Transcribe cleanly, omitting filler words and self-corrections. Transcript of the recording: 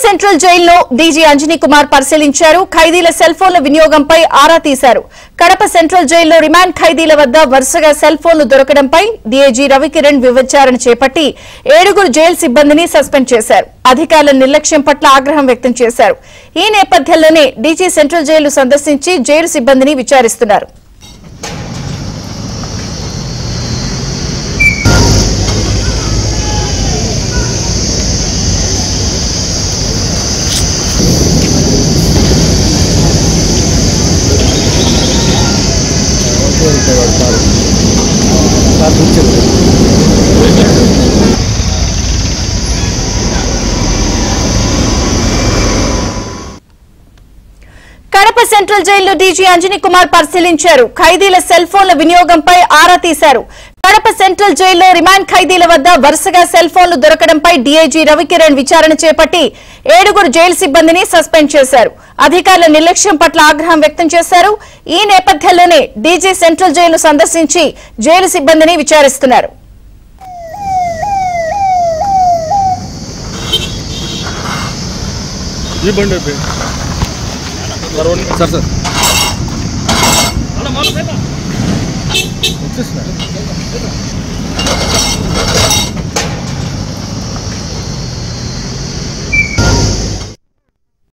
Central జైల్లో DG Anjani Kumar పరిశీలించారు. ఖైదీల సెల్ ఫోన్ల వినియోగంపై ఆరా తీశారు. కడప సెంట్రల్ జైల్లో రిమాండ్ ఖైదీల వద్ద వరుసగా సెల్ ఫోన్లు దొరకడంపై డీఐజీ రవికిరణ్ విచారణ చేపట్టి 7 జైలు సిబ్బందిని సస్పెండ్ చేశారు. అధికారుల నిర్లక్ష్యం పట్ల ఆగ్రహం వ్యక్తం చేశారు. ఈ నేపథ్యంలోనే డీజీ సెంట్రల్ జైలు సందర్శించి జైలు సిబ్బందిని విచారిస్తున్నారు. కడప సెంట్రల్ జైల్లో డీజీ అంజనీ కుమార్ పరిశీలించారు. ఖైదీల సెల్ ఫోన్ల వినియోగంపై ఆరా తీశారు. కడప సెంట్రల్ జైల్లో రిమాండ్ ఖైదీల వద్ద వరుసగా సెల్ ఫోన్లు దొరకడంపై డీఐజీ రవికిరణ్ విచారణ చేపట్టి 7 జైలు సిబ్బందిని సస్పెండ్ చేశారు. అధికారుల నిర్లక్ష్యం పట్ల ఆగ్రహం వ్యక్తం చేశారు. ఈ నేపథ్యంలోనే డీజీ సెంట్రల్ జైలు సందర్శించి జైలు సిబ్బందిని విచారిస్తున్నారు. सर